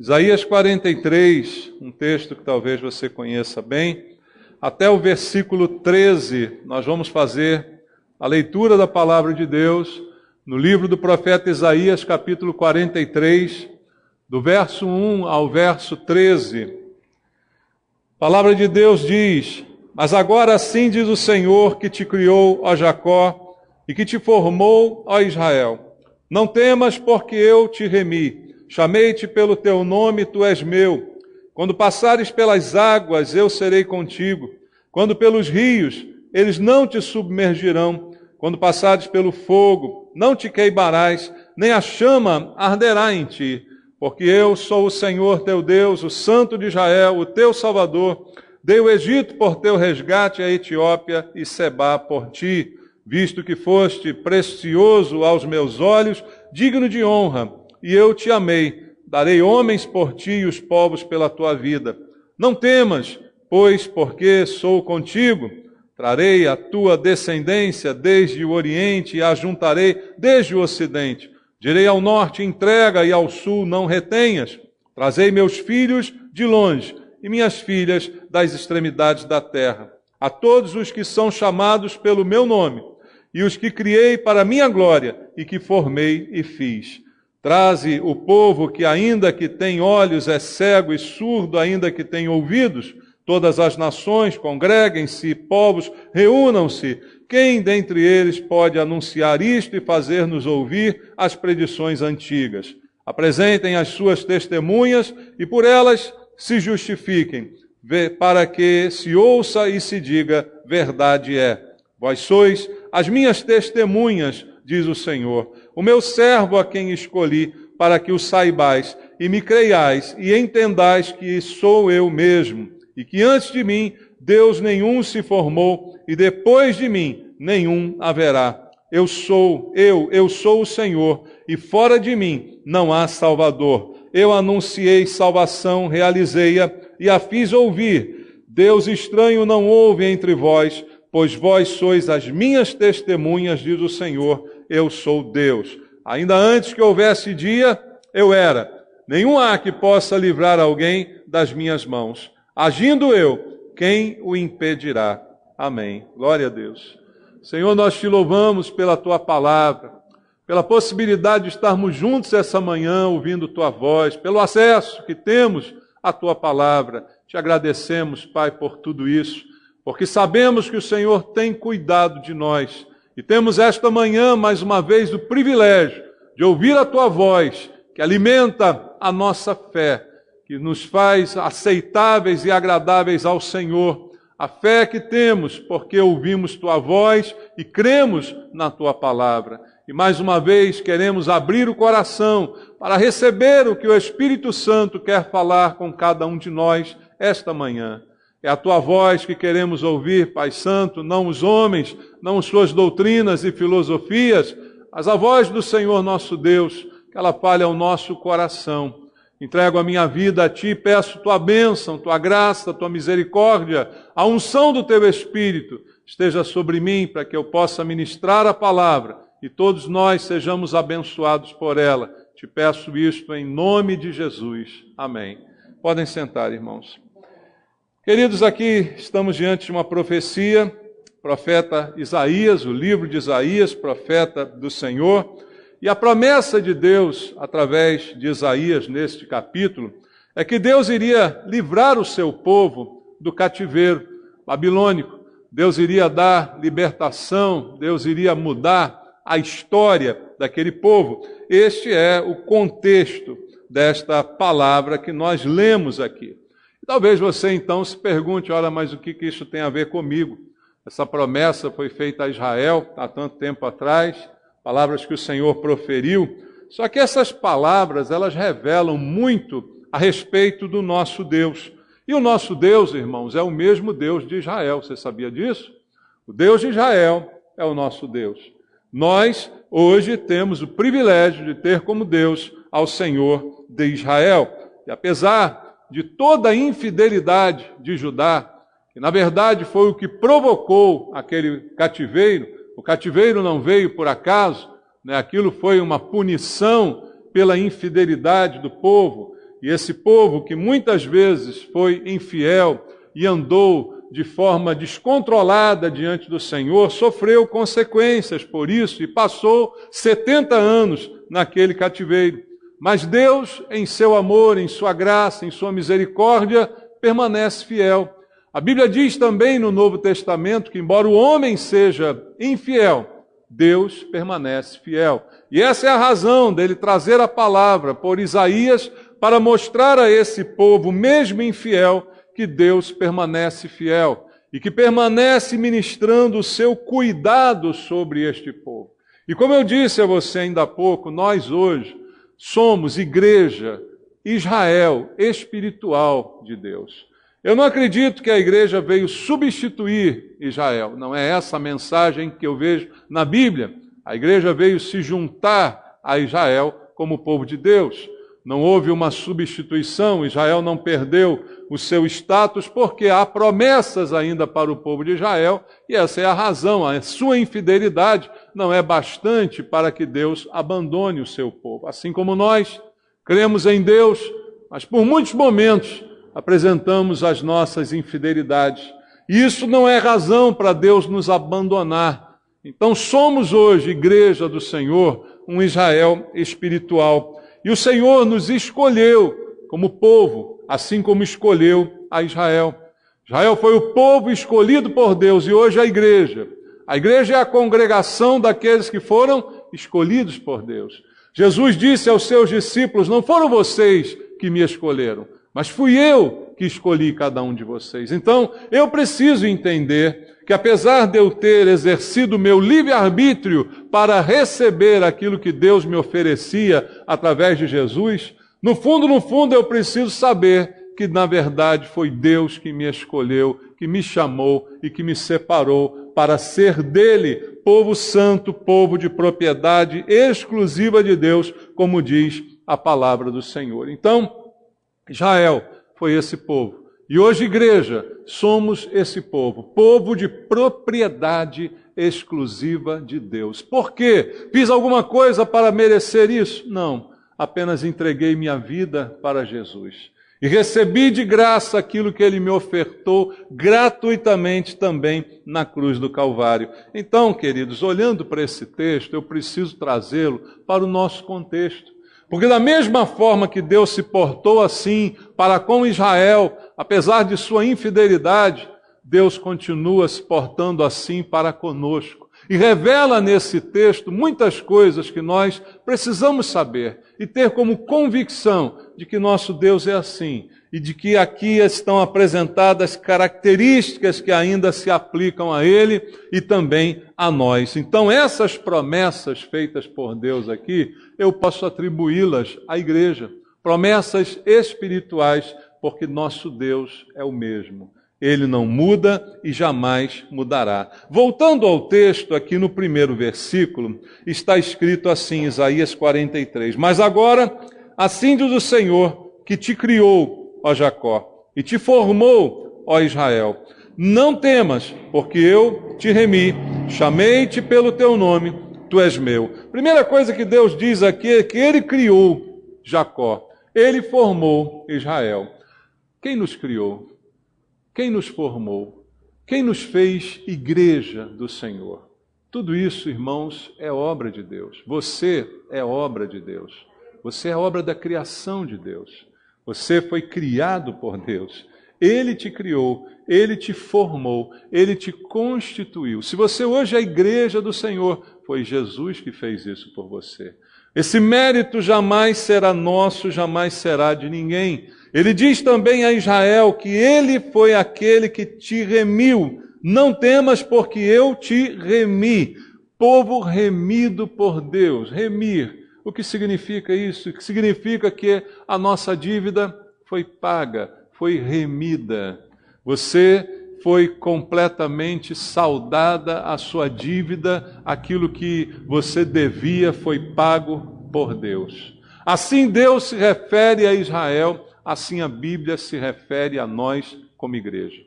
Isaías 43, um texto que talvez você conheça bem, até o versículo 13, nós vamos fazer a leitura da palavra de Deus no livro do profeta Isaías, capítulo 43, do verso 1 ao verso 13. A palavra de Deus diz: Mas agora assim diz o Senhor que te criou, ó Jacó, e que te formou, ó Israel. Não temas, porque eu te remi. Chamei-te pelo teu nome, tu és meu. Quando passares pelas águas, eu serei contigo. Quando pelos rios, eles não te submergirão. Quando passares pelo fogo, não te queimarás, nem a chama arderá em ti. Porque eu sou o Senhor teu Deus, o Santo de Israel, o teu Salvador. Dei o Egito por teu resgate, a Etiópia e Sebá por ti. Visto que foste precioso aos meus olhos, digno de honra, e eu te amei, darei homens por ti e os povos pela tua vida. Não temas, pois porque sou contigo, trarei a tua descendência desde o oriente e a juntarei desde o ocidente. Direi ao norte, entrega, e ao sul, não retenhas. Trazei meus filhos de longe e minhas filhas das extremidades da terra. A todos os que são chamados pelo meu nome, e os que criei para minha glória e que formei e fiz. Traze o povo que ainda que tem olhos é cego e surdo, ainda que tem ouvidos. Todas as nações congreguem-se, povos reúnam-se. Quem dentre eles pode anunciar isto e fazer-nos ouvir as predições antigas? Apresentem as suas testemunhas e por elas se justifiquem, para que se ouça e se diga, verdade é. Vós sois as minhas testemunhas, diz o Senhor, o meu servo a quem escolhi, para que o saibais e me creiais e entendais que sou eu mesmo, e que antes de mim Deus nenhum se formou, e depois de mim nenhum haverá. Eu sou o Senhor, e fora de mim não há Salvador. Eu anunciei salvação, realizei-a e a fiz ouvir. Deus estranho não houve entre vós, pois vós sois as minhas testemunhas, diz o Senhor, eu sou Deus. Ainda antes que houvesse dia, eu era. Nenhum há que possa livrar alguém das minhas mãos. Agindo eu, quem o impedirá? Amém. Glória a Deus. Senhor, nós te louvamos pela tua palavra, pela possibilidade de estarmos juntos essa manhã ouvindo tua voz, pelo acesso que temos à tua palavra. Te agradecemos, Pai, por tudo isso, porque sabemos que o Senhor tem cuidado de nós. E temos esta manhã, mais uma vez, o privilégio de ouvir a tua voz, que alimenta a nossa fé, que nos faz aceitáveis e agradáveis ao Senhor. A fé que temos, porque ouvimos tua voz e cremos na tua palavra. E mais uma vez queremos abrir o coração para receber o que o Espírito Santo quer falar com cada um de nós esta manhã. É a tua voz que queremos ouvir, Pai Santo, não os homens, não suas doutrinas e filosofias, mas a voz do Senhor nosso Deus, que ela fale ao nosso coração. Entrego a minha vida a ti, peço tua bênção, tua graça, tua misericórdia, a unção do teu Espírito esteja sobre mim, para que eu possa ministrar a palavra e todos nós sejamos abençoados por ela. Te peço isto em nome de Jesus. Amém. Podem sentar, irmãos. Queridos, aqui estamos diante de uma profecia, profeta Isaías, o livro de Isaías, profeta do Senhor, e a promessa de Deus, através de Isaías, neste capítulo, é que Deus iria livrar o seu povo do cativeiro babilônico. Deus iria dar libertação, Deus iria mudar a história daquele povo. Este é o contexto desta palavra que nós lemos aqui. Talvez você então se pergunte, olha, mas o que isso tem a ver comigo? Essa promessa foi feita a Israel há tanto tempo atrás, palavras que o Senhor proferiu. Só que essas palavras, elas revelam muito a respeito do nosso Deus. E o nosso Deus, irmãos, é o mesmo Deus de Israel. Você sabia disso? O Deus de Israel é o nosso Deus. Nós, hoje, temos o privilégio de ter como Deus ao Senhor de Israel. E apesar de toda a infidelidade de Judá, que na verdade foi o que provocou aquele cativeiro, o cativeiro não veio por acaso, né? Aquilo foi uma punição pela infidelidade do povo. e esse povo que muitas vezes foi infiel e andou de forma descontrolada diante do Senhor, sofreu consequências por isso e passou 70 anos naquele cativeiro. Mas Deus, em seu amor, em sua graça, em sua misericórdia, permanece fiel. A Bíblia diz também no Novo Testamento que, embora o homem seja infiel, Deus permanece fiel. E essa é a razão dele trazer a palavra por Isaías para mostrar a esse povo, mesmo infiel, que Deus permanece fiel e que permanece ministrando o seu cuidado sobre este povo. E como eu disse a você ainda há pouco, nós hoje somos igreja, Israel espiritual de Deus. Eu não acredito que a igreja veio substituir Israel. Não é essa a mensagem que eu vejo na Bíblia. A igreja veio se juntar a Israel como povo de Deus. Não houve uma substituição, Israel não perdeu o seu status, porque há promessas ainda para o povo de Israel, e essa é a razão. A sua infidelidade não é bastante para que Deus abandone o seu povo. Assim como nós cremos em Deus, mas por muitos momentos apresentamos as nossas infidelidades. E isso não é razão para Deus nos abandonar. Então somos hoje, igreja do Senhor, um Israel espiritual. E o Senhor nos escolheu como povo, assim como escolheu a Israel. Israel foi o povo escolhido por Deus e hoje a igreja. A igreja é a congregação daqueles que foram escolhidos por Deus. Jesus disse aos seus discípulos, não foram vocês que me escolheram, mas fui eu que escolhi cada um de vocês. Então, eu preciso entender que apesar de eu ter exercido o meu livre-arbítrio para receber aquilo que Deus me oferecia através de Jesus, no fundo, eu preciso saber que, na verdade, foi Deus que me escolheu, que me chamou e que me separou para ser dele, povo santo, povo de propriedade exclusiva de Deus, como diz a palavra do Senhor. Então, Israel foi esse povo. E hoje, igreja, somos esse povo, povo de propriedade exclusiva de Deus. Por quê? Fiz alguma coisa para merecer isso? Não, apenas entreguei minha vida para Jesus. E recebi de graça aquilo que Ele me ofertou gratuitamente também na cruz do Calvário. Então, queridos, olhando para esse texto, eu preciso trazê-lo para o nosso contexto. Porque da mesma forma que Deus se portou assim para com Israel, apesar de sua infidelidade, Deus continua se portando assim para conosco. E revela nesse texto muitas coisas que nós precisamos saber e ter como convicção de que nosso Deus é assim e de que aqui estão apresentadas características que ainda se aplicam a Ele e também a nós. Então essas promessas feitas por Deus aqui, eu posso atribuí-las à igreja. Promessas espirituais, porque nosso Deus é o mesmo. Ele não muda e jamais mudará. Voltando ao texto, aqui no primeiro versículo, está escrito assim, Isaías 43. Mas agora, assim diz o Senhor, que te criou, ó Jacó, e te formou, ó Israel. Não temas, porque eu te remi, chamei-te pelo teu nome, tu és meu. Primeira coisa que Deus diz aqui é que Ele criou Jacó. Ele formou Israel. Quem nos criou? Quem nos formou? Quem nos fez igreja do Senhor? Tudo isso, irmãos, é obra de Deus. Você é obra de Deus. Você é obra da criação de Deus. Você foi criado por Deus. Ele te criou, Ele te formou, Ele te constituiu. Se você hoje é a igreja do Senhor, foi Jesus que fez isso por você. Esse mérito jamais será nosso, jamais será de ninguém. Ele diz também a Israel que Ele foi aquele que te remiu. Não temas, porque eu te remi. Povo remido por Deus. Remir. O que significa isso? Que significa que a nossa dívida foi paga, foi remida. Você foi completamente saldada a sua dívida, aquilo que você devia foi pago por Deus. Assim Deus se refere a Israel, assim a Bíblia se refere a nós como igreja.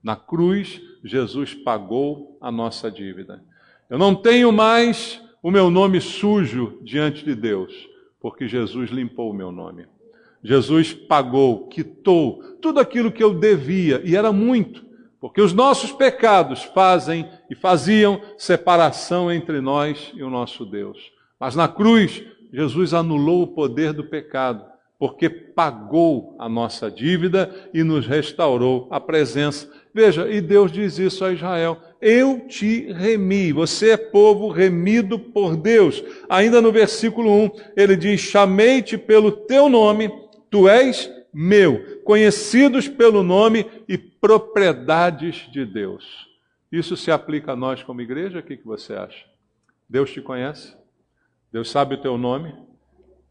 Na cruz, Jesus pagou a nossa dívida. Eu não tenho mais o meu nome sujo diante de Deus, porque Jesus limpou o meu nome. Jesus pagou, quitou tudo aquilo que eu devia, e era muito, porque os nossos pecados fazem e faziam separação entre nós e o nosso Deus. Mas na cruz, Jesus anulou o poder do pecado, porque pagou a nossa dívida e nos restaurou a presença. Veja, e Deus diz isso a Israel: eu te remi, você é povo remido por Deus. Ainda no versículo 1, ele diz: chamei-te pelo teu nome, tu és meu, conhecidos pelo nome e propriedades de Deus. Isso se aplica a nós como igreja? O que você acha? Deus te conhece? Deus sabe o teu nome?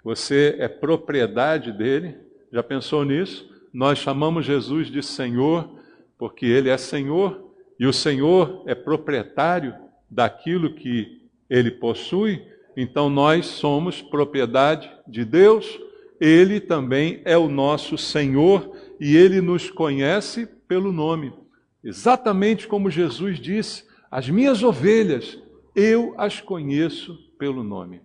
Você é propriedade dele? Já pensou nisso? Nós chamamos Jesus de Senhor, porque ele é Senhor, e o Senhor é proprietário daquilo que ele possui. Então nós somos propriedade de Deus, ele também é o nosso Senhor, e ele nos conhece pelo nome. Exatamente como Jesus disse: as minhas ovelhas, eu as conheço pelo nome.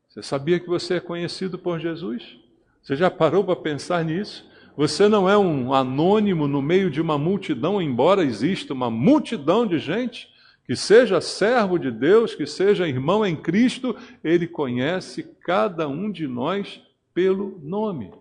Você sabia que você é conhecido por Jesus? Você já parou para pensar nisso? Você não é um anônimo no meio de uma multidão, embora exista uma multidão de gente que seja servo de Deus, que seja irmão em Cristo, ele conhece cada um de nós pelo nome.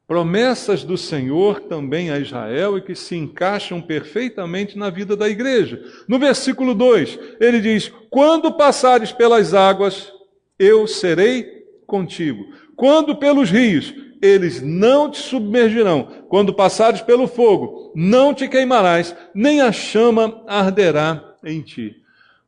Promessas do Senhor também a Israel e que se encaixam perfeitamente na vida da igreja. No versículo 2, ele diz: quando passares pelas águas, eu serei contigo. Quando pelos rios, eles não te submergirão. Quando passares pelo fogo, não te queimarás, nem a chama arderá em ti.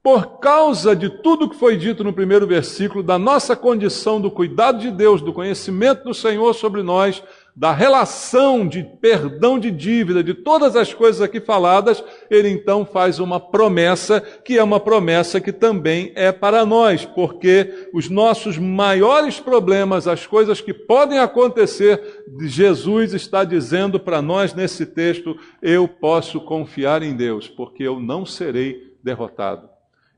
Por causa de tudo que foi dito no primeiro versículo, da nossa condição, do cuidado de Deus, do conhecimento do Senhor sobre nós, da relação de perdão de dívida, de todas as coisas aqui faladas, ele então faz uma promessa, que é uma promessa que também é para nós, porque os nossos maiores problemas, as coisas que podem acontecer, Jesus está dizendo para nós nesse texto: eu posso confiar em Deus, porque eu não serei derrotado.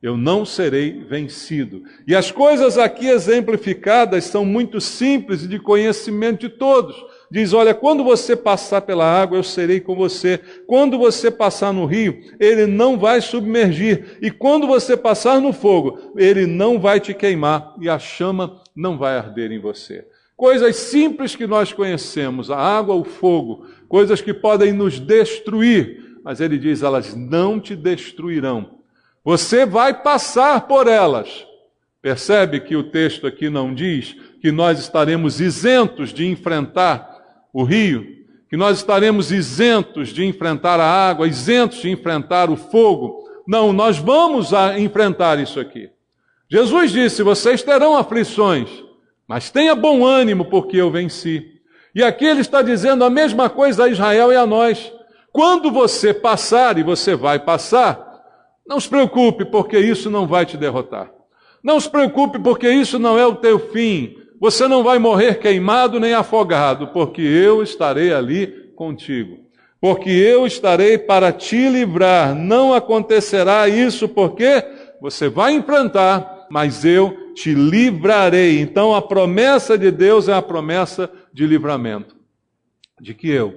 Eu não serei vencido. E as coisas aqui exemplificadas são muito simples e de conhecimento de todos. Diz: olha, quando você passar pela água, eu serei com você. Quando você passar no rio, ele não vai submergir. E quando você passar no fogo, ele não vai te queimar e a chama não vai arder em você. Coisas simples que nós conhecemos, a água, o fogo, coisas que podem nos destruir. Mas ele diz: elas não te destruirão. Você vai passar por elas. Percebe que o texto aqui não diz que nós estaremos isentos de enfrentar o rio, que nós estaremos isentos de enfrentar a água, isentos de enfrentar o fogo. Não, nós vamos enfrentar isso aqui. Jesus disse: vocês terão aflições, mas tenha bom ânimo, porque eu venci. E aqui ele está dizendo a mesma coisa a Israel e a nós. Quando você passar, e você vai passar, não se preocupe, porque isso não vai te derrotar. Não se preocupe, porque isso não é o teu fim. Você não vai morrer queimado nem afogado, porque eu estarei ali contigo. Porque eu estarei para te livrar. Não acontecerá isso, porque você vai enfrentar, mas eu te livrarei. Então a promessa de Deus é a promessa de livramento. De que eu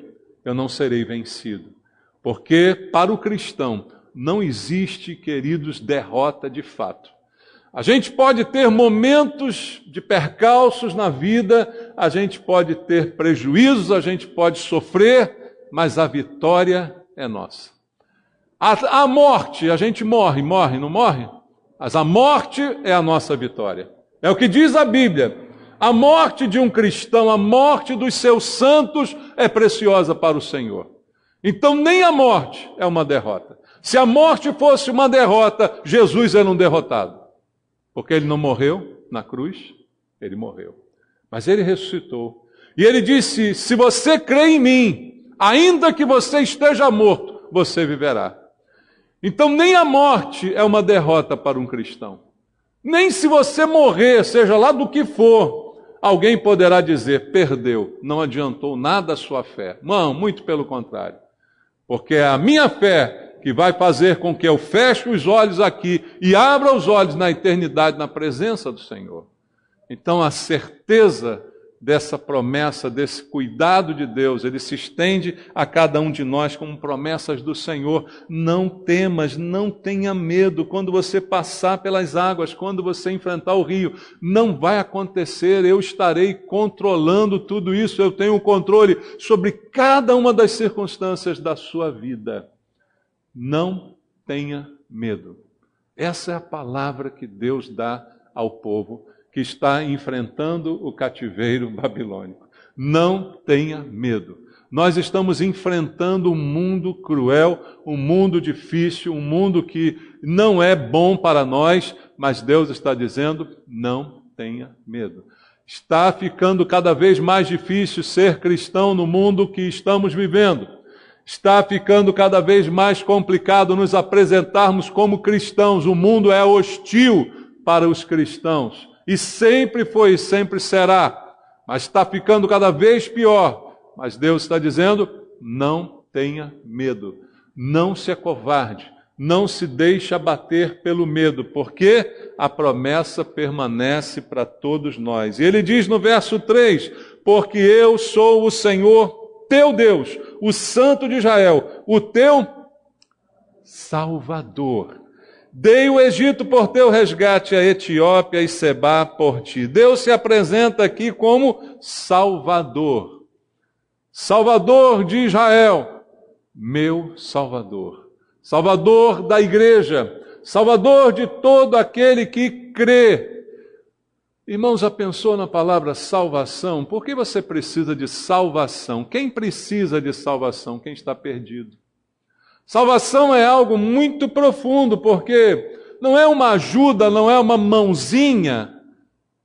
não serei vencido. Porque para o cristão não existe, queridos, derrota de fato. A gente pode ter momentos de percalços na vida, a gente pode ter prejuízos, a gente pode sofrer, mas a vitória é nossa. A morte, a gente morre, não morre? Mas a morte é a nossa vitória. É o que diz a Bíblia. A morte de um cristão, a morte dos seus santos é preciosa para o Senhor. Então nem a morte é uma derrota. Se a morte fosse uma derrota, Jesus era um derrotado. Porque ele não morreu na cruz, ele morreu. Mas ele ressuscitou. E ele disse: se você crê em mim, ainda que você esteja morto, você viverá. Então nem a morte é uma derrota para um cristão. Nem se você morrer, seja lá do que for, alguém poderá dizer: perdeu, não adiantou nada a sua fé. Não, muito pelo contrário. Porque é a minha fé que vai fazer com que eu feche os olhos aqui e abra os olhos na eternidade, na presença do Senhor. Então a certeza dessa promessa, desse cuidado de Deus. Ele se estende a cada um de nós como promessas do Senhor. Não temas, não tenha medo quando você passar pelas águas, quando você enfrentar o rio. Não vai acontecer, eu estarei controlando tudo isso, eu tenho controle sobre cada uma das circunstâncias da sua vida. Não tenha medo. Essa é a palavra que Deus dá ao povo que está enfrentando o cativeiro babilônico. Não tenha medo. Nós estamos enfrentando um mundo cruel, um mundo difícil, um mundo que não é bom para nós, mas Deus está dizendo, não tenha medo. Está ficando cada vez mais difícil ser cristão no mundo que estamos vivendo. Está ficando cada vez mais complicado nos apresentarmos como cristãos. O mundo é hostil para os cristãos. E sempre foi e sempre será. Mas está ficando cada vez pior. Mas Deus está dizendo, não tenha medo. Não se acovarde. Não se deixe abater pelo medo. Porque a promessa permanece para todos nós. E ele diz no verso 3, porque eu sou o Senhor teu Deus, o Santo de Israel, o teu Salvador. Dei o Egito por teu resgate, a Etiópia e Sebá por ti. Deus se apresenta aqui como Salvador. Salvador de Israel, meu Salvador. Salvador da igreja, Salvador de todo aquele que crê. Irmãos, já pensou na palavra salvação? Por que você precisa de salvação? Quem precisa de salvação? Quem está perdido. Salvação é algo muito profundo, porque não é uma ajuda, não é uma mãozinha,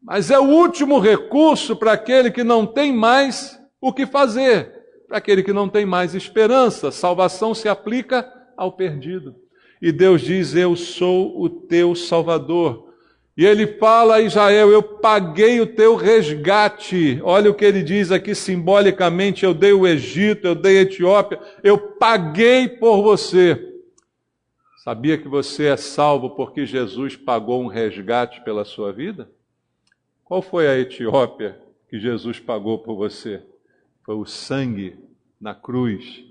mas é o último recurso para aquele que não tem mais o que fazer, para aquele que não tem mais esperança. Salvação se aplica ao perdido. E Deus diz, eu sou o teu Salvador. E ele fala a Israel, eu paguei o teu resgate. Olha o que ele diz aqui simbolicamente, eu dei o Egito, eu dei a Etiópia, eu paguei por você. Sabia que você é salvo porque Jesus pagou um resgate pela sua vida? Qual foi a Etiópia que Jesus pagou por você? Foi o sangue na cruz,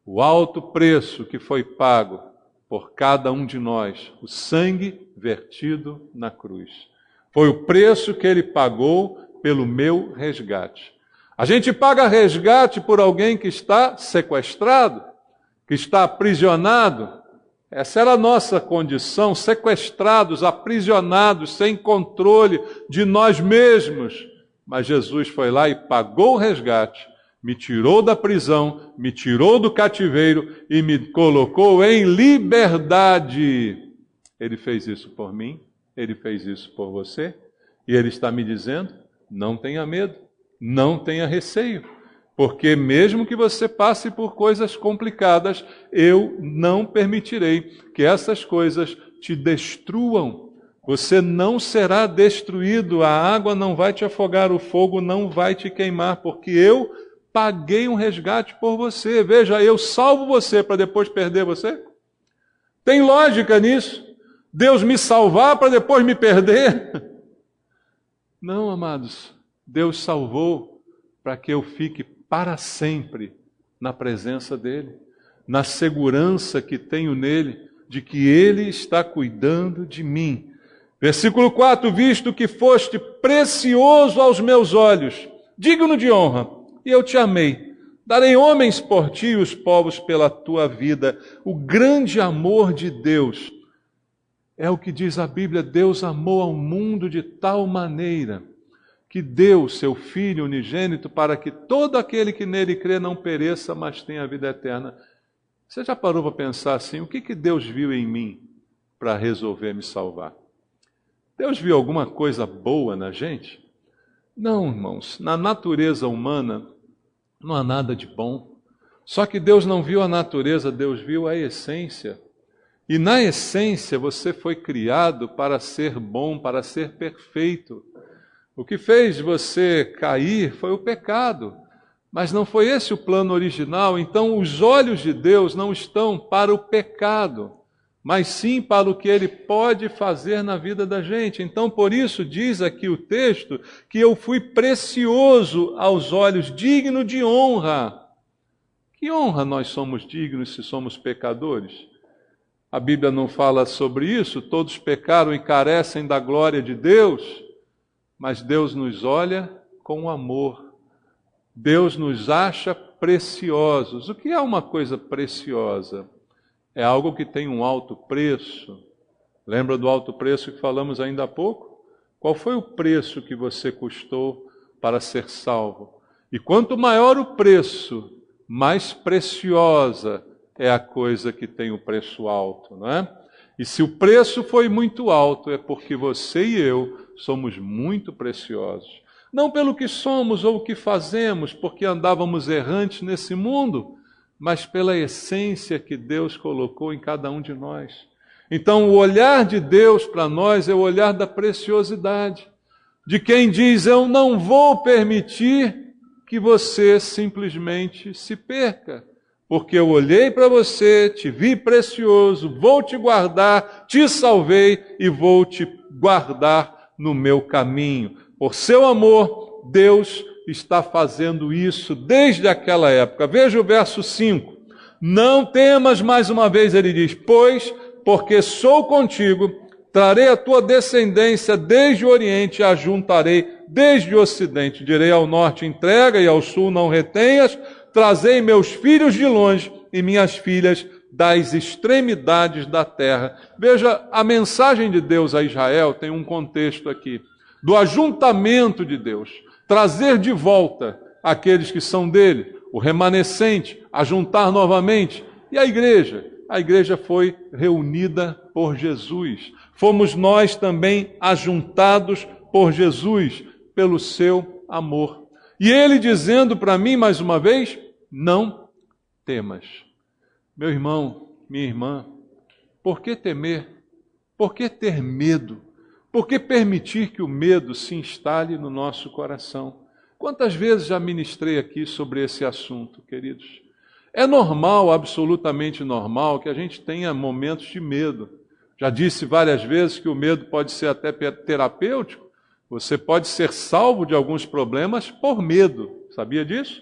o alto preço que foi pago por cada um de nós, o sangue vertido na cruz. Foi o preço que ele pagou pelo meu resgate. A gente paga resgate por alguém que está sequestrado, que está aprisionado. Essa era a nossa condição, sequestrados, aprisionados, sem controle de nós mesmos. Mas Jesus foi lá e pagou o resgate, me tirou da prisão, me tirou do cativeiro e me colocou em liberdade. Ele fez isso por mim, ele fez isso por você, e ele está me dizendo, não tenha medo, não tenha receio, porque mesmo que você passe por coisas complicadas, eu não permitirei que essas coisas te destruam. Você não será destruído, a água não vai te afogar, o fogo não vai te queimar, porque eu paguei um resgate por você. Veja, eu salvo você para depois perder você? Tem lógica nisso? Deus me salvar para depois me perder? Não, amados. Deus salvou para que eu fique para sempre na presença dEle, na segurança que tenho nele, de que Ele está cuidando de mim. Versículo 4, visto que foste precioso aos meus olhos, digno de honra, e eu te amei. Darei homens por ti e os povos pela tua vida. O grande amor de Deus é o que diz a Bíblia, Deus amou ao mundo de tal maneira que deu seu Filho unigênito para que todo aquele que nele crê não pereça, mas tenha a vida eterna. Você já parou para pensar assim, o que Deus viu em mim para resolver me salvar? Deus viu alguma coisa boa na gente? Não, irmãos, na natureza humana não há nada de bom. Só que Deus não viu a natureza, Deus viu a essência. E na essência você foi criado para ser bom, para ser perfeito. O que fez você cair foi o pecado. Mas não foi esse o plano original. Então os olhos de Deus não estão para o pecado. mas sim para o que Ele pode fazer na vida da gente. Então, por isso, diz aqui o texto, que eu fui precioso aos olhos, digno de honra. Que honra nós somos dignos se somos pecadores? A Bíblia não fala sobre isso, todos pecaram e carecem da glória de Deus, mas Deus nos olha com amor. Deus nos acha preciosos. O que é uma coisa preciosa? É algo que tem um alto preço. Lembra do alto preço que falamos ainda há pouco? Qual foi o preço que você custou para ser salvo? E quanto maior o preço, mais preciosa é a coisa que tem o preço alto, não é? E se o preço foi muito alto, é porque você e eu somos muito preciosos. Não pelo que somos ou o que fazemos, porque andávamos errantes nesse mundo, mas pela essência que Deus colocou em cada um de nós. Então, o olhar de Deus para nós é o olhar da preciosidade, de quem diz, eu não vou permitir que você simplesmente se perca, porque eu olhei para você, te vi precioso, vou te guardar, te salvei e vou te guardar no meu caminho. Por seu amor, Deus está fazendo isso desde aquela época. Veja o verso 5. Não temas, mais uma vez ele diz, pois, porque sou contigo, trarei a tua descendência desde o Oriente e a juntarei desde o Ocidente. Direi ao Norte, entrega, e ao Sul não retenhas. Trazei meus filhos de longe e minhas filhas das extremidades da terra. Veja, a mensagem de Deus a Israel tem um contexto aqui. Do ajuntamento de Deus. Trazer de volta aqueles que são dele. O remanescente, ajuntar novamente. E a igreja foi reunida por Jesus. Fomos nós também ajuntados por Jesus, pelo seu amor. E ele dizendo para mim mais uma vez, não temas. Meu irmão, minha irmã, por que temer? Por que ter medo? Por que permitir que o medo se instale no nosso coração? Quantas vezes já ministrei aqui sobre esse assunto, queridos? É normal, absolutamente normal, que a gente tenha momentos de medo. Já disse várias vezes que o medo pode ser até terapêutico. Você pode ser salvo de alguns problemas por medo. Sabia disso?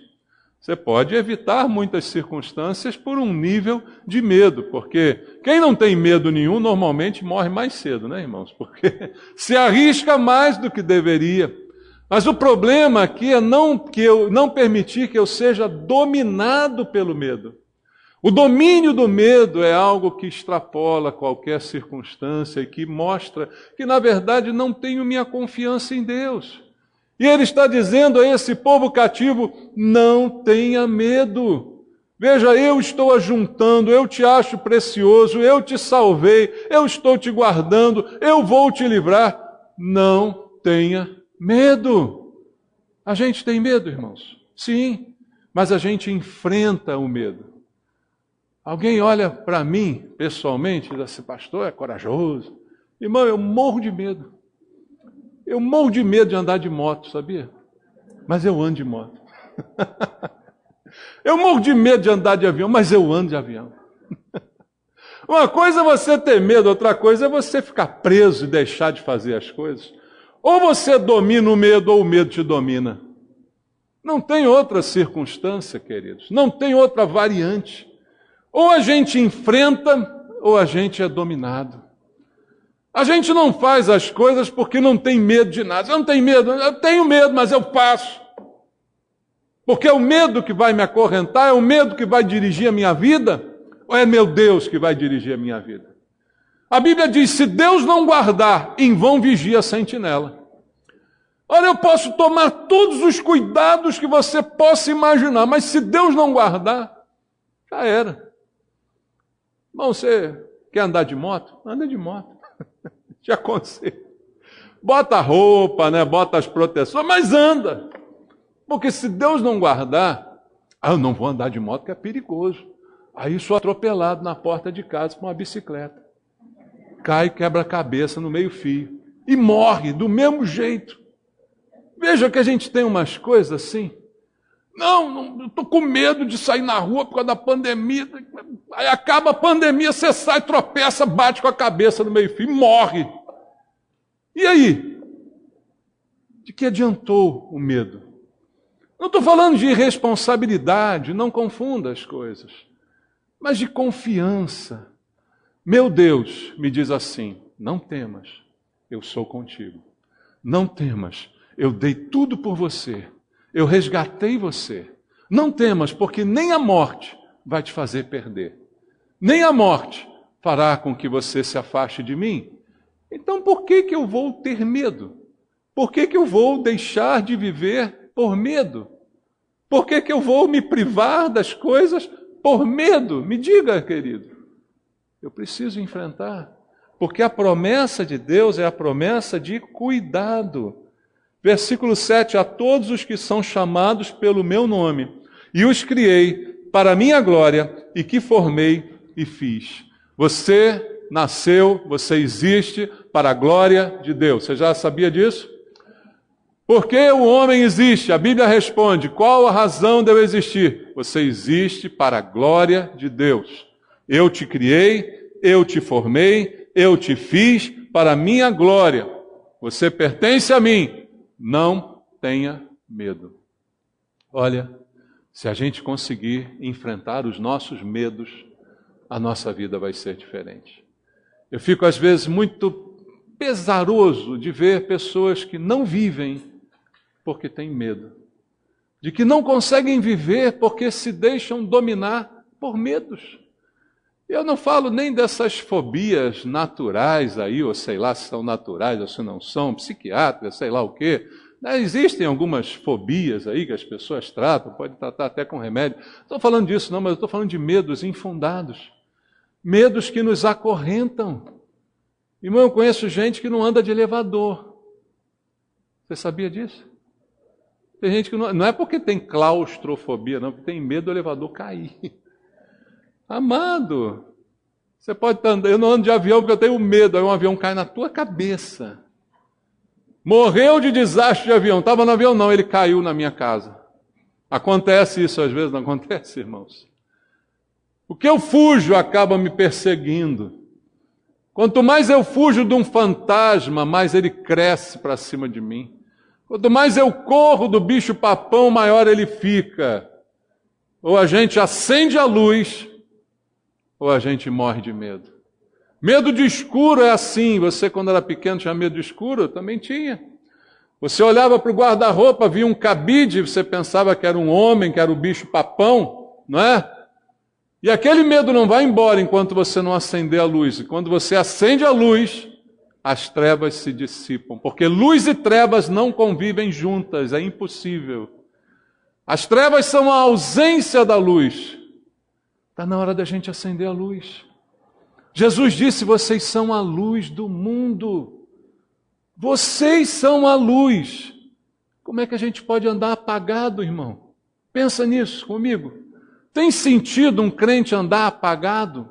Você pode evitar muitas circunstâncias por um nível de medo, porque quem não tem medo nenhum normalmente morre mais cedo, né, irmãos? Porque se arrisca mais do que deveria. Mas o problema aqui é não permitir que eu seja dominado pelo medo. O domínio do medo é algo que extrapola qualquer circunstância e que mostra que, na verdade, não tenho minha confiança em Deus. E ele está dizendo a esse povo cativo, não tenha medo. Veja, eu estou ajuntando, eu te acho precioso, eu te salvei, eu estou te guardando, eu vou te livrar. Não tenha medo. A gente tem medo, irmãos? Sim, mas a gente enfrenta o medo. Alguém olha para mim, pessoalmente, e diz assim, pastor, é corajoso. Irmão, eu morro de medo. Eu morro de medo de andar de moto, sabia? Mas eu ando de moto. Eu morro de medo de andar de avião, mas eu ando de avião. Uma coisa é você ter medo, outra coisa é você ficar preso e deixar de fazer as coisas. Ou você domina o medo, ou o medo te domina. Não tem outra circunstância, queridos. Não tem outra variante. Ou a gente enfrenta, ou a gente é dominado. A gente não faz as coisas porque não tem medo de nada. Eu não tenho medo, eu tenho medo, mas eu faço. Porque é o medo que vai me acorrentar, é o medo que vai dirigir a minha vida, ou é meu Deus que vai dirigir a minha vida? A Bíblia diz, se Deus não guardar, em vão vigia a sentinela. Olha, eu posso tomar todos os cuidados que você possa imaginar, mas se Deus não guardar, já era. Irmão, você quer andar de moto? Anda de moto. Te aconselho. Bota a roupa, né? Bota as proteções, mas anda. Porque se Deus não guardar, eu não vou andar de moto que é perigoso. Aí sou atropelado na porta de casa com uma bicicleta. Cai e quebra a cabeça no meio-fio. E morre do mesmo jeito. Veja que a gente tem umas coisas assim. Não, eu estou com medo de sair na rua por causa da pandemia. Aí acaba a pandemia, você sai, tropeça, bate com a cabeça no meio-fio e morre. E aí? De que adiantou o medo? Não estou falando de irresponsabilidade, não confunda as coisas, mas de confiança. Meu Deus me diz assim: não temas, eu sou contigo. Não temas, eu dei tudo por você. Eu resgatei você. Não temas, porque nem a morte vai te fazer perder. Nem a morte fará com que você se afaste de mim. Então por que eu vou ter medo? Por que eu vou deixar de viver por medo? Por que eu vou me privar das coisas por medo? Me diga, querido. Eu preciso enfrentar. Porque a promessa de Deus é a promessa de cuidado. Versículo 7, a todos os que são chamados pelo meu nome, e os criei para a minha glória, e que formei e fiz. Você nasceu, você existe para a glória de Deus. Você já sabia disso? Por que o homem existe? A Bíblia responde: qual a razão de eu existir? Você existe para a glória de Deus. Eu te criei, eu te formei, eu te fiz para a minha glória. Você pertence a mim. Não tenha medo. Olha, se a gente conseguir enfrentar os nossos medos, a nossa vida vai ser diferente. Eu fico às vezes muito pesaroso de ver pessoas que não vivem porque têm medo, de que não conseguem viver porque se deixam dominar por medos. Eu não falo nem dessas fobias naturais aí, ou sei lá se são naturais ou se não são, psiquiátricas, sei lá o quê. Existem algumas fobias aí que as pessoas tratam, pode tratar até com remédio. Não estou falando disso não, mas eu estou falando de medos infundados. Medos que nos acorrentam. Irmão, eu conheço gente que não anda de elevador. Você sabia disso? Tem gente que não é porque tem claustrofobia, não, porque tem medo do elevador cair. Amado, você pode estar andando, eu não ando de avião porque eu tenho medo, aí um avião cai na tua cabeça. Morreu de desastre de avião, estava no avião não, ele caiu na minha casa. Acontece isso às vezes, não acontece, irmãos? O que eu fujo acaba me perseguindo. Quanto mais eu fujo de um fantasma, mais ele cresce para cima de mim. Quanto mais eu corro do bicho-papão, maior ele fica. Ou a gente acende a luz, ou a gente morre de medo. Medo de escuro é assim. Você, quando era pequeno, tinha medo de escuro? Eu também tinha. Você olhava para o guarda-roupa, via um cabide, você pensava que era um homem, que era o bicho-papão, não é? E aquele medo não vai embora enquanto você não acender a luz. E quando você acende a luz, as trevas se dissipam. Porque luz e trevas não convivem juntas, é impossível. As trevas são a ausência da luz. Está na hora da gente acender a luz. Jesus disse: vocês são a luz do mundo. Vocês são a luz. Como é que a gente pode andar apagado, irmão? Pensa nisso comigo. Tem sentido um crente andar apagado?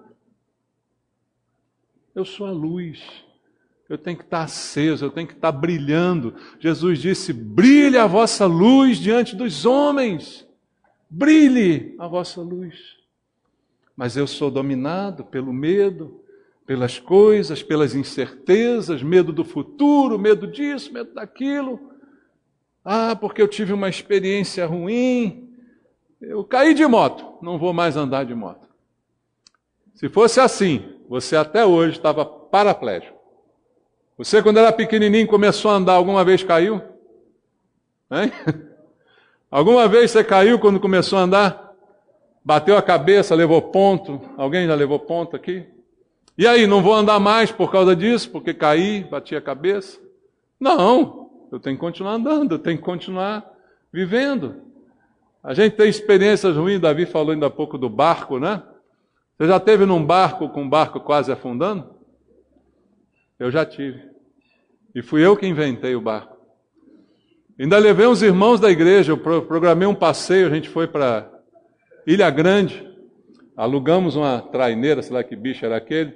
Eu sou a luz. Eu tenho que estar aceso, eu tenho que estar brilhando. Jesus disse: brilhe a vossa luz diante dos homens. Brilhe a vossa luz. Mas eu sou dominado pelo medo, pelas coisas, pelas incertezas, medo do futuro, medo disso, medo daquilo. Porque eu tive uma experiência ruim. Eu caí de moto, não vou mais andar de moto. Se fosse assim, você até hoje estava paraplégico. Você, quando era pequenininho, começou a andar, alguma vez caiu? Hein? Alguma vez você caiu quando começou a andar? Bateu a cabeça, levou ponto? Alguém já levou ponto aqui? E aí, não vou andar mais por causa disso, porque caí, bati a cabeça? Não, eu tenho que continuar andando, eu tenho que continuar vivendo. A gente tem experiências ruins, Davi falou ainda há pouco do barco, né? Você já esteve num barco com o barco quase afundando? Eu já tive. E fui eu que inventei o barco. Ainda levei uns irmãos da igreja, eu programei um passeio, a gente foi para Ilha Grande, alugamos uma traineira, sei lá que bicho era aquele,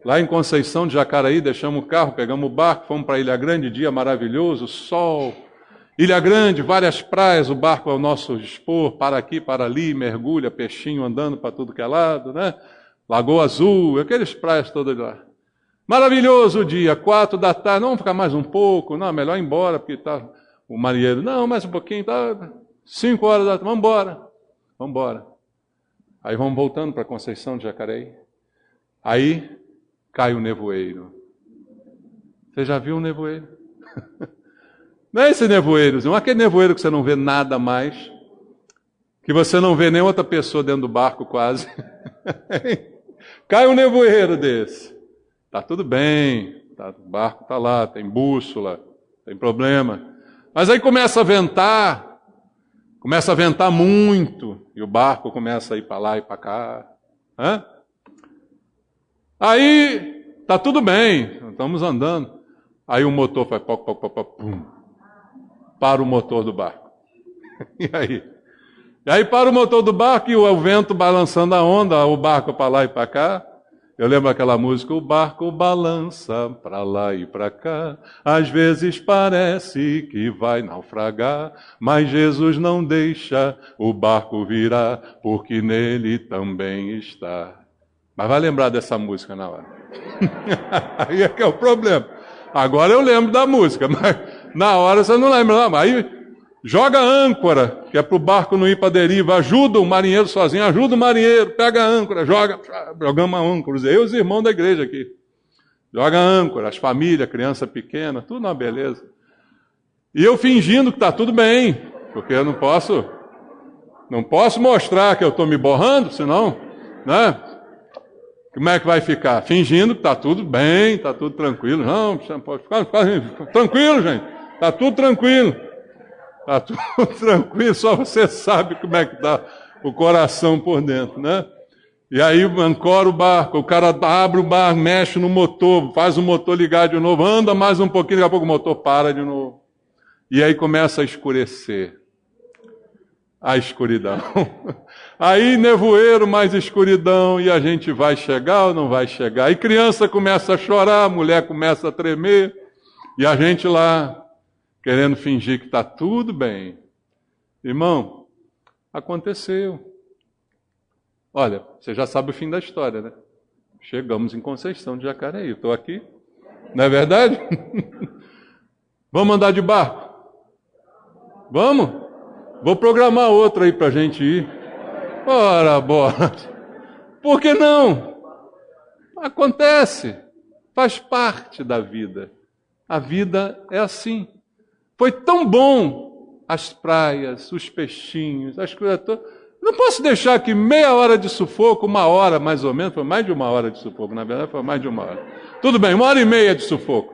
lá em Conceição de Jacaraí, deixamos o carro, pegamos o barco, fomos para Ilha Grande, dia maravilhoso, sol, Ilha Grande, várias praias, o barco ao nosso dispor, para aqui, para ali, mergulha, peixinho andando para tudo que é lado, né? Lagoa Azul, aquelas praias todas lá. Maravilhoso o dia, 4 da tarde, não, vamos ficar mais um pouco, não, melhor ir embora, porque tá o marinheiro, não, mais um pouquinho, tá 5 horas da tarde, vamos embora. Aí vamos voltando para Conceição de Jacareí. Aí cai o nevoeiro. Você já viu um nevoeiro? Não é esse nevoeiro, não é aquele nevoeiro que você não vê nada mais, que você não vê nem outra pessoa dentro do barco quase. Cai um nevoeiro desse. Tá tudo bem, o barco está lá, tem bússola, tem problema. Mas aí começa a ventar muito, e o barco começa a ir para lá e para cá. Aí tá tudo bem, estamos andando. Aí o motor faz pum, para o motor do barco. E aí para o motor do barco e o vento balançando a onda, o barco para lá e para cá. Eu lembro aquela música, o barco balança para lá e para cá, às vezes parece que vai naufragar, mas Jesus não deixa o barco virar, porque nele também está. Mas vai lembrar dessa música na hora. Aí é que é o problema. Agora eu lembro da música, mas na hora você não lembra. Não. Aí joga a âncora, que é para o barco não ir para a deriva. Ajuda o marinheiro sozinho, ajuda o marinheiro, pega a âncora, jogamos a âncora. Eu e os irmãos da igreja aqui. Joga a âncora, as famílias, criança pequena, tudo uma beleza. E eu fingindo que está tudo bem, porque eu não posso mostrar que eu estou me borrando, senão, né? Como é que vai ficar? Fingindo que está tudo bem, está tudo tranquilo. Não, pode ficar tranquilo, gente. Está tudo tranquilo. Está tudo tranquilo, só você sabe como é que está o coração por dentro, né? E aí ancora o barco, o cara abre o barco, mexe no motor, faz o motor ligar de novo, anda mais um pouquinho, daqui a pouco o motor para de novo. E aí começa a escurecer. A escuridão. Aí nevoeiro, mais escuridão, e a gente vai chegar ou não vai chegar? Aí criança começa a chorar, a mulher começa a tremer, e a gente lá, querendo fingir que está tudo bem. Irmão, aconteceu. Olha, você já sabe o fim da história, né? Chegamos em Conceição de Jacareí, estou aqui, não é verdade? Vamos andar de barco? Vamos? Vou programar outro aí para a gente ir. Ora, bora. Por que não? Acontece. Faz parte da vida. A vida é assim. Foi tão bom as praias, os peixinhos, as coisas todas. Não posso deixar que meia hora de sufoco, 1 hora mais ou menos, foi mais de 1 hora de sufoco, na verdade foi mais de 1 hora. Tudo bem, 1h30 de sufoco.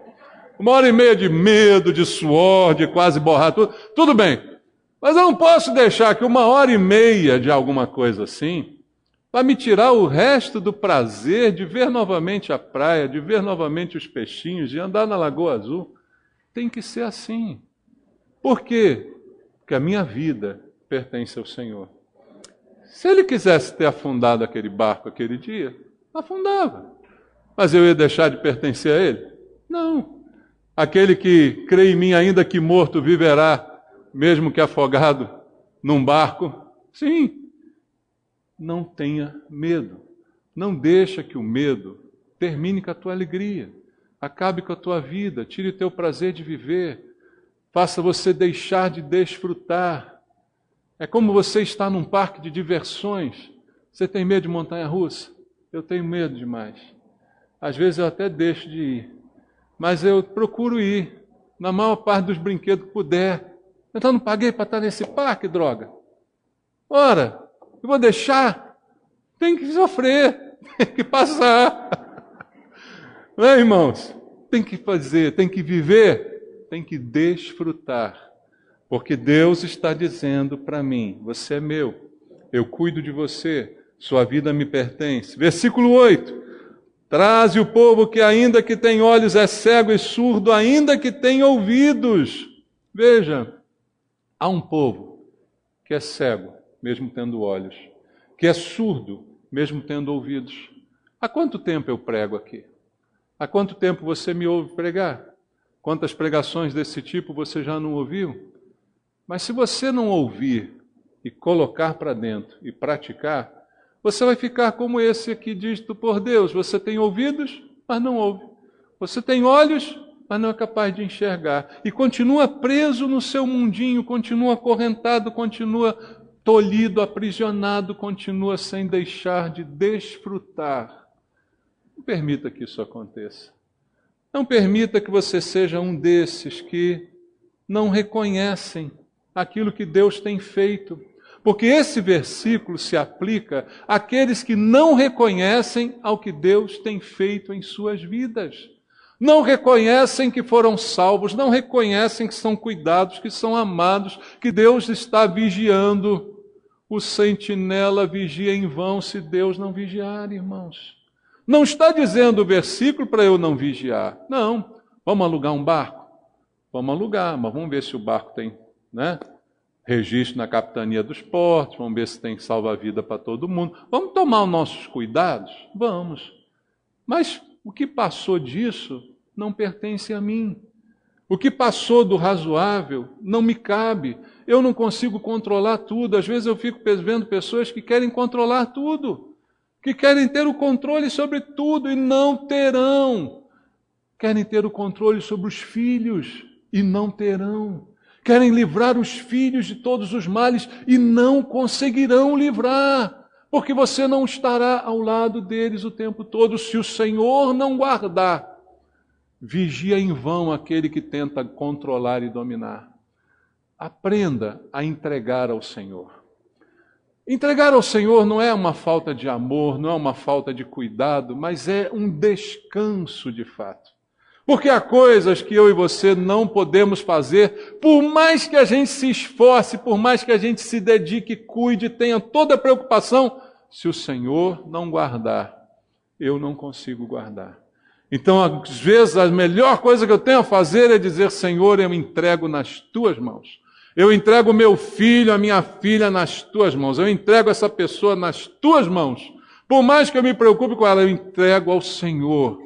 1h30 de medo, de suor, de quase borrar tudo. Tudo bem. Mas eu não posso deixar que 1h30 de alguma coisa assim vai me tirar o resto do prazer de ver novamente a praia, de ver novamente os peixinhos, de andar na Lagoa Azul. Tem que ser assim. Por quê? Porque a minha vida pertence ao Senhor. Se Ele quisesse ter afundado aquele barco aquele dia, afundava. Mas eu ia deixar de pertencer a Ele? Não. Aquele que crê em mim, ainda que morto, viverá, mesmo que afogado num barco? Sim. Não tenha medo. Não deixa que o medo termine com a tua alegria. Acabe com a tua vida. Tire o teu prazer de viver. Faça você deixar de desfrutar. É como você está num parque de diversões. Você tem medo de montanha-russa? Eu tenho medo demais. Às vezes eu até deixo de ir. Mas eu procuro ir na maior parte dos brinquedos que puder. Então não paguei para estar nesse parque, droga. Ora, eu vou deixar? Tem que sofrer, tem que passar. Não é, irmãos? Tem que fazer, tem que viver, tem que desfrutar. Porque Deus está dizendo para mim, você é meu, eu cuido de você, sua vida me pertence. Versículo 8. Traze o povo que ainda que tem olhos é cego e surdo, ainda que tem ouvidos. Veja. Há um povo que é cego, mesmo tendo olhos, que é surdo, mesmo tendo ouvidos. Há quanto tempo eu prego aqui? Há quanto tempo você me ouve pregar? Quantas pregações desse tipo você já não ouviu? Mas se você não ouvir e colocar para dentro e praticar, você vai ficar como esse aqui dito por Deus. Você tem ouvidos, mas não ouve. Você tem olhos, mas não é capaz de enxergar. E continua preso no seu mundinho, continua acorrentado, continua tolhido, aprisionado, continua sem deixar de desfrutar. Não permita que isso aconteça. Não permita que você seja um desses que não reconhecem aquilo que Deus tem feito. Porque esse versículo se aplica àqueles que não reconhecem ao que Deus tem feito em suas vidas. Não reconhecem que foram salvos, não reconhecem que são cuidados, que são amados, que Deus está vigiando. O sentinela vigia em vão se Deus não vigiar, irmãos. Não está dizendo o versículo para eu não vigiar. Não. Vamos alugar um barco? Vamos alugar, mas vamos ver se o barco tem, registro na capitania dos portos, vamos ver se tem salva-vida para todo mundo. Vamos tomar os nossos cuidados? Vamos. Mas o que passou disso não pertence a mim. O que passou do razoável não me cabe. Eu não consigo controlar tudo. Às vezes eu fico vendo pessoas que querem controlar tudo, que querem ter o controle sobre tudo e não terão. Querem ter o controle sobre os filhos e não terão. Querem livrar os filhos de todos os males e não conseguirão livrar, porque você não estará ao lado deles o tempo todo. Se o Senhor não guardar, vigia em vão aquele que tenta controlar e dominar. Aprenda a entregar ao Senhor. Entregar ao Senhor não é uma falta de amor, não é uma falta de cuidado, mas é um descanso de fato. Porque há coisas que eu e você não podemos fazer, por mais que a gente se esforce, por mais que a gente se dedique, cuide, tenha toda a preocupação, se o Senhor não guardar, eu não consigo guardar. Então, às vezes, a melhor coisa que eu tenho a fazer é dizer: Senhor, eu me entrego nas Tuas mãos. Eu entrego o meu filho, a minha filha nas Tuas mãos. Eu entrego essa pessoa nas Tuas mãos. Por mais que eu me preocupe com ela, eu entrego ao Senhor.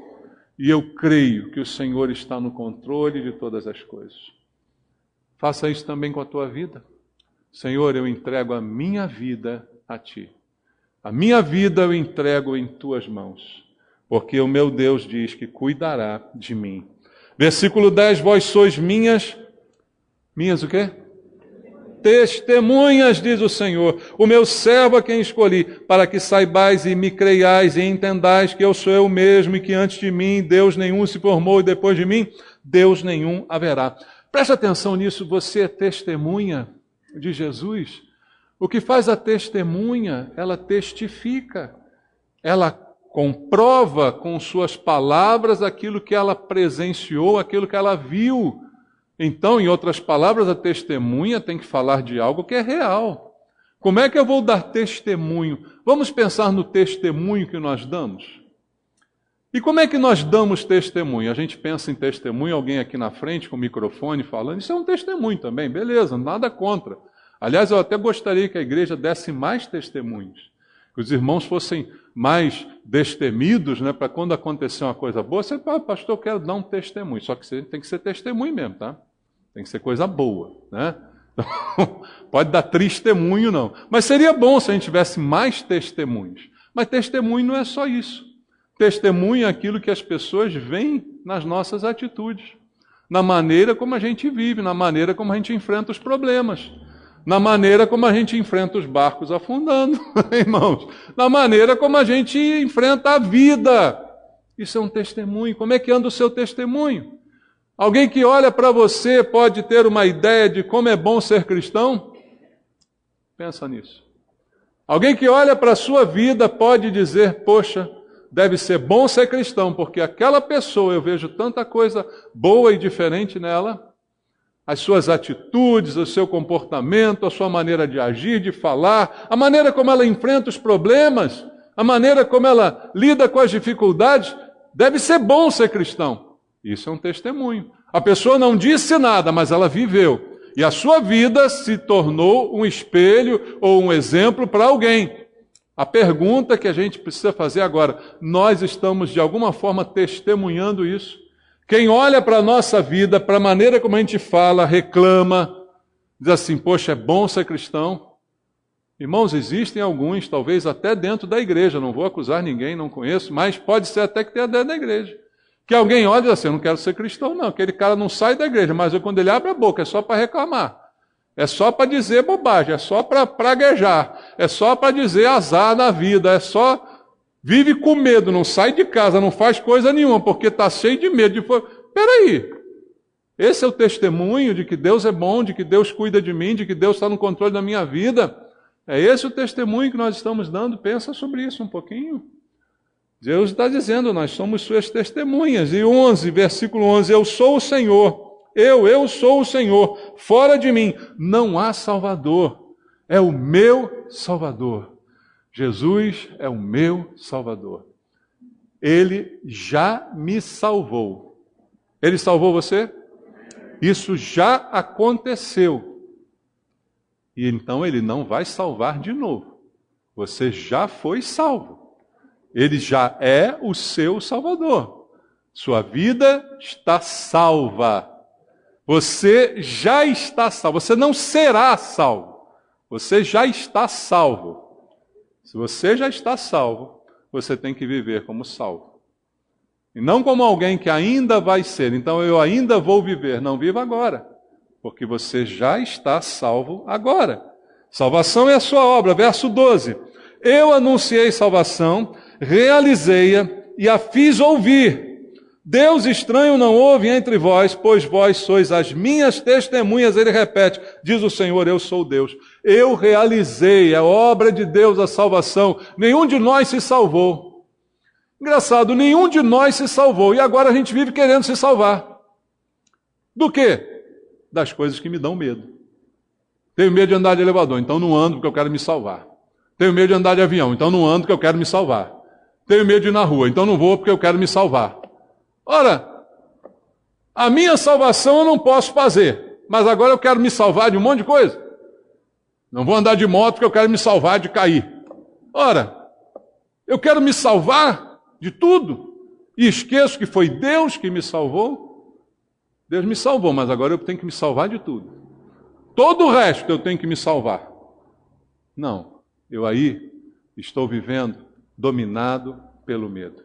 E eu creio que o Senhor está no controle de todas as coisas. Faça isso também com a tua vida. Senhor, eu entrego a minha vida a Ti. A minha vida eu entrego em Tuas mãos, porque o meu Deus diz que cuidará de mim. Versículo 10, vós sois minhas o quê? Testemunhas, diz o Senhor, o meu servo a quem escolhi, para que saibais e me creiais e entendais que eu sou eu mesmo e que antes de mim Deus nenhum se formou e depois de mim Deus nenhum haverá. Preste atenção nisso, você é testemunha de Jesus. O que faz a testemunha? Ela testifica, ela comprova com suas palavras aquilo que ela presenciou, aquilo que ela viu. Então, em outras palavras, a testemunha tem que falar de algo que é real. Como é que eu vou dar testemunho? Vamos pensar no testemunho que nós damos. E como é que nós damos testemunho? A gente pensa em testemunho, alguém aqui na frente com o microfone falando, isso é um testemunho também, beleza, nada contra. Aliás, eu até gostaria que a igreja desse mais testemunhos, que os irmãos fossem mais destemidos, para quando acontecer uma coisa boa, você fala: pastor, eu quero dar um testemunho. Só que você tem que ser testemunho mesmo, tá? Tem que ser coisa boa, Então, pode dar testemunho, não. Mas seria bom se a gente tivesse mais testemunhos. Mas testemunho não é só isso. Testemunho é aquilo que as pessoas veem nas nossas atitudes, na maneira como a gente vive, na maneira como a gente enfrenta os problemas, na maneira como a gente enfrenta os barcos afundando, irmãos, na maneira como a gente enfrenta a vida. Isso é um testemunho. Como é que anda o seu testemunho? Alguém que olha para você pode ter uma ideia de como é bom ser cristão? Pensa nisso. Alguém que olha para a sua vida pode dizer: poxa, deve ser bom ser cristão, porque aquela pessoa, eu vejo tanta coisa boa e diferente nela. As suas atitudes, o seu comportamento, a sua maneira de agir, de falar, a maneira como ela enfrenta os problemas, a maneira como ela lida com as dificuldades, deve ser bom ser cristão. Isso é um testemunho. A pessoa não disse nada, mas ela viveu. E a sua vida se tornou um espelho ou um exemplo para alguém. A pergunta que a gente precisa fazer agora: nós estamos de alguma forma testemunhando isso? Quem olha para a nossa vida, para a maneira como a gente fala, reclama, Diz assim, poxa, é bom ser cristão. Irmãos, existem alguns, talvez até dentro da igreja, não vou acusar ninguém, não conheço, mas pode ser até que tenha dentro da igreja. Que alguém olha e diz assim, eu não quero ser cristão não, aquele cara não sai da igreja, mas quando ele abre a boca é só para reclamar, é só para dizer bobagem, é só para praguejar, é só para dizer azar na vida, é só... Vive com medo, não sai de casa, não faz coisa nenhuma, porque está cheio de medo. Peraí, esse é o testemunho de que Deus é bom, de que Deus cuida de mim, de que Deus está no controle da minha vida. É esse o testemunho que nós estamos dando. Pensa sobre isso um pouquinho. Deus está dizendo, nós somos suas testemunhas. E 11, versículo 11, eu sou o Senhor, eu sou o Senhor, fora de mim não há Salvador, é o meu Salvador. Jesus é o meu Salvador. Ele já me salvou. Ele salvou você? Isso já aconteceu. E então ele não vai salvar de novo. Você já foi salvo. Ele já é o seu Salvador. Sua vida está salva. Você já está salvo. Você não será salvo. Você já está salvo. Se você já está salvo, você tem que viver como salvo. E não como alguém que ainda vai ser. Então eu ainda vou viver. Não, viva agora. Porque você já está salvo agora. Salvação é a sua obra. Verso 12. Eu anunciei salvação, realizei-a e a fiz ouvir. Deus estranho não houve entre vós, pois vós sois as minhas testemunhas. Ele repete, diz o Senhor, eu sou Deus. Eu realizei a obra de Deus, a salvação. Nenhum de nós se salvou. Engraçado, nenhum de nós se salvou. E agora a gente vive querendo se salvar. Do quê? Das coisas que me dão medo. Tenho medo de andar de elevador, então não ando porque eu quero me salvar. Tenho medo de andar de avião, então não ando porque eu quero me salvar. Tenho medo de ir na rua, então não vou porque eu quero me salvar. Ora, a minha salvação eu não posso fazer, mas agora eu quero me salvar de um monte de coisa. Não vou andar de moto porque eu quero me salvar de cair. Ora, eu quero me salvar de tudo e esqueço que foi Deus que me salvou. Deus me salvou, mas agora eu tenho que me salvar de tudo. Todo o resto eu tenho que me salvar. Não, eu aí estou vivendo dominado pelo medo.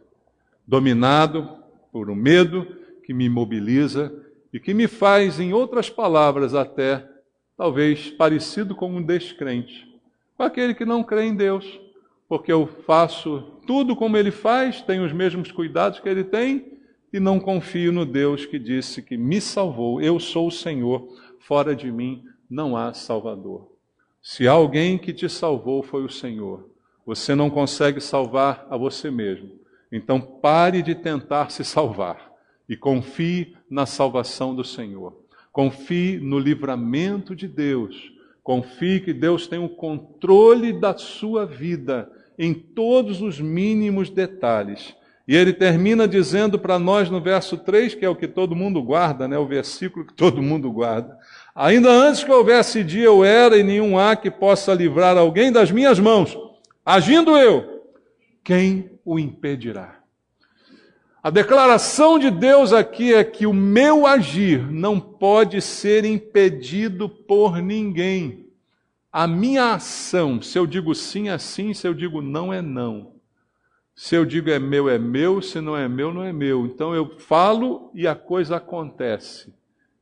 Dominado por um medo que me imobiliza e que me faz, em outras palavras até, talvez parecido com um descrente, com aquele que não crê em Deus, porque eu faço tudo como Ele faz, tenho os mesmos cuidados que Ele tem e não confio no Deus que disse que me salvou. Eu sou o Senhor, fora de mim não há Salvador. Se há alguém que te salvou foi o Senhor, você não consegue salvar a você mesmo. Então pare de tentar se salvar e confie na salvação do Senhor. Confie no livramento de Deus. Confie que Deus tem o controle da sua vida em todos os mínimos detalhes. E ele termina dizendo para nós no verso 3, que é o que todo mundo guarda, né? O versículo que todo mundo guarda. Ainda antes que houvesse dia eu era e nenhum há que possa livrar alguém das minhas mãos. Agindo eu, quem o impedirá? A declaração de Deus aqui é que o meu agir não pode ser impedido por ninguém. A minha ação, se eu digo sim, é sim, se eu digo não, é não. Se eu digo é meu, se não é meu, não é meu. Então eu falo e a coisa acontece.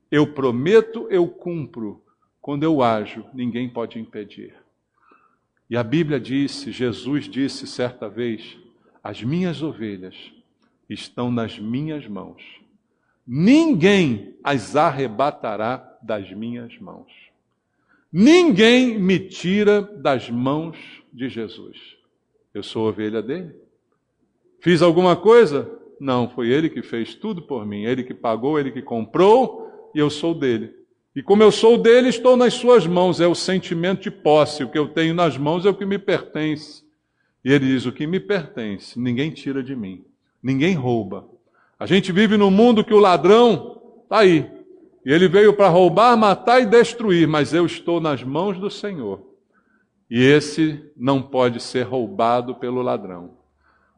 Eu prometo, eu cumpro. Quando eu ajo, ninguém pode impedir. E a Bíblia disse, Jesus disse certa vez, as minhas ovelhas estão nas minhas mãos. Ninguém as arrebatará das minhas mãos. Ninguém me tira das mãos de Jesus. Eu sou ovelha dele. Fiz alguma coisa? Não, foi ele que fez tudo por mim. Ele que pagou, ele que comprou e eu sou dele. E como eu sou dele, estou nas suas mãos. É o sentimento de posse. O que eu tenho nas mãos é o que me pertence. E ele diz, o que me pertence, ninguém tira de mim. Ninguém rouba. A gente vive num mundo que o ladrão está aí. E ele veio para roubar, matar e destruir. Mas eu estou nas mãos do Senhor. E esse não pode ser roubado pelo ladrão.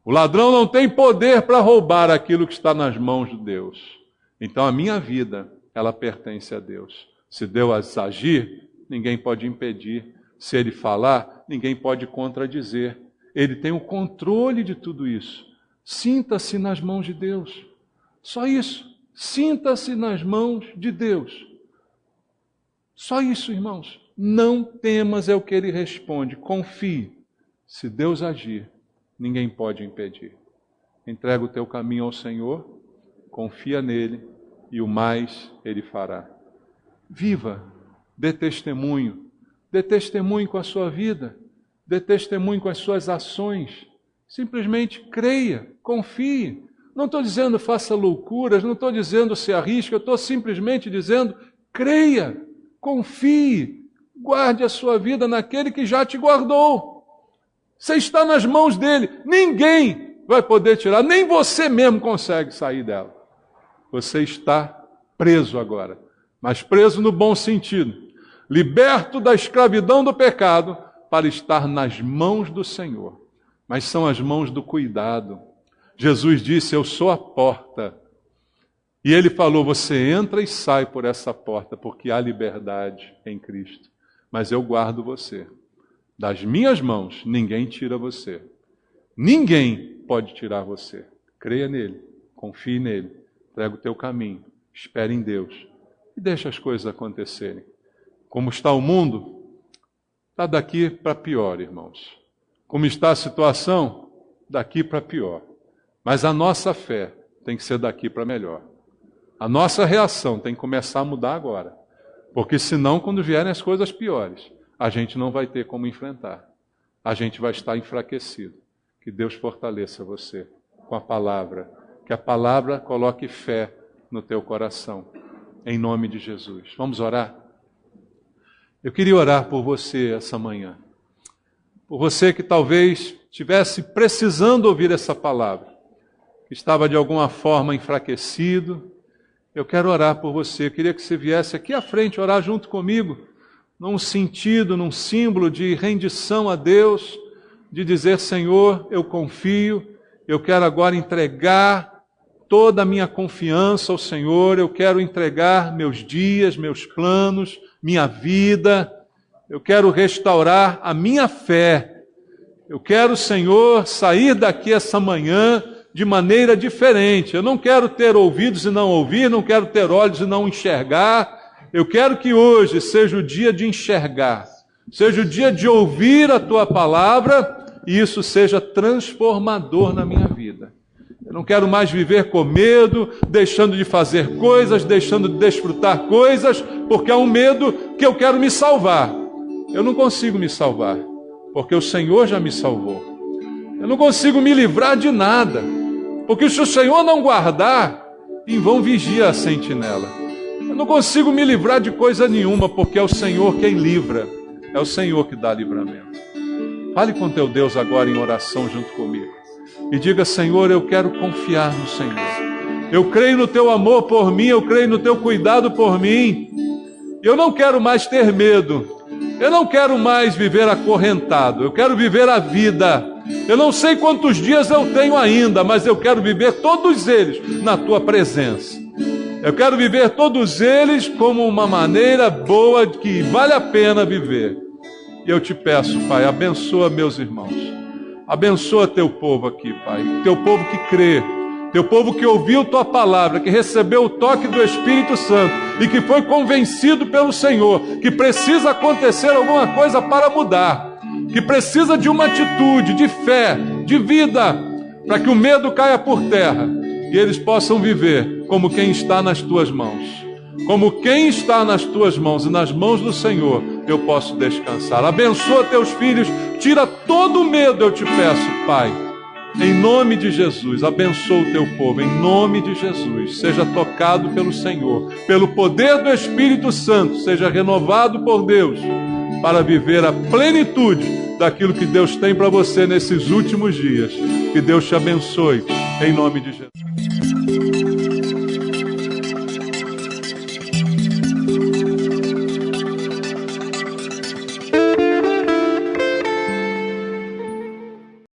O ladrão não tem poder para roubar aquilo que está nas mãos de Deus. Então a minha vida, ela pertence a Deus. Se Deus agir, ninguém pode impedir. Se Ele falar, ninguém pode contradizer. Ele tem o controle de tudo isso. Sinta-se nas mãos de Deus. Só isso. Sinta-se nas mãos de Deus. Só isso, irmãos. Não temas, é o que Ele responde. Confie. Se Deus agir, ninguém pode impedir. Entrega o teu caminho ao Senhor, confia nele e o mais Ele fará. Viva, dê testemunho com a sua vida, dê testemunho com as suas ações. Simplesmente creia, confie. Não estou dizendo faça loucuras, não estou dizendo se arrisque, eu estou simplesmente dizendo creia, confie, guarde a sua vida naquele que já te guardou. Você está nas mãos dele, ninguém vai poder tirar, nem você mesmo consegue sair dela. Você está preso agora, mas preso no bom sentido, liberto da escravidão do pecado para estar nas mãos do Senhor. Mas são as mãos do cuidado. Jesus disse, eu sou a porta. E Ele falou, você entra e sai por essa porta, porque há liberdade em Cristo. Mas eu guardo você. Das minhas mãos, ninguém tira você. Ninguém pode tirar você. Creia nele, confie nele, entrega o teu caminho, espere em Deus e deixa as coisas acontecerem. Como está o mundo, está daqui para pior, irmãos. Como está a situação, daqui para pior. Mas a nossa fé tem que ser daqui para melhor. A nossa reação tem que começar a mudar agora. Porque senão, quando vierem as coisas piores, a gente não vai ter como enfrentar. A gente vai estar enfraquecido. Que Deus fortaleça você com a palavra. Que a palavra coloque fé no teu coração. Em nome de Jesus. Vamos orar? Eu queria orar por você essa manhã. Por você que talvez estivesse precisando ouvir essa palavra. Que estava de alguma forma enfraquecido. Eu quero orar por você. Eu queria que você viesse aqui à frente orar junto comigo. Num sentido, num símbolo de rendição a Deus. De dizer, Senhor, eu confio. Eu quero agora entregar toda a minha confiança ao Senhor. Eu quero entregar meus dias, meus planos, minha vida. Eu quero restaurar a minha fé. Eu quero, Senhor, sair daqui essa manhã de maneira diferente. Eu não quero ter ouvidos e não ouvir, não quero ter olhos e não enxergar. Eu quero que hoje seja o dia de enxergar, seja o dia de ouvir a Tua palavra e isso seja transformador na minha vida. Eu não quero mais viver com medo, deixando de fazer coisas, deixando de desfrutar coisas, porque há um medo que eu quero me salvar. Eu não consigo me salvar, porque o Senhor já me salvou. Eu não consigo me livrar de nada, porque se o Senhor não guardar, em vão vigia a sentinela. Eu não consigo me livrar de coisa nenhuma, porque é o Senhor quem livra, é o Senhor que dá livramento. Fale com teu Deus agora em oração junto comigo. E diga, Senhor, eu quero confiar no Senhor. Eu creio no Teu amor por mim, eu creio no Teu cuidado por mim. Eu não quero mais ter medo. Eu não quero mais viver acorrentado. Eu quero viver a vida. Eu não sei quantos dias eu tenho ainda, mas eu quero viver todos eles na Tua presença. Eu quero viver todos eles como uma maneira boa que vale a pena viver. E eu te peço, Pai, abençoa meus irmãos. Abençoa teu povo aqui, Pai. Teu povo que crê. Teu povo que ouviu tua palavra, que recebeu o toque do Espírito Santo e que foi convencido pelo Senhor que precisa acontecer alguma coisa para mudar. Que precisa de uma atitude, de fé, de vida, para que o medo caia por terra e eles possam viver como quem está nas tuas mãos. Como quem está nas tuas mãos e nas mãos do Senhor, eu posso descansar. Abençoa teus filhos, tira todo o medo, eu te peço, Pai. Em nome de Jesus, abençoa o teu povo, em nome de Jesus. Seja tocado pelo Senhor, pelo poder do Espírito Santo, seja renovado por Deus, para viver a plenitude daquilo que Deus tem para você nesses últimos dias. Que Deus te abençoe, em nome de Jesus.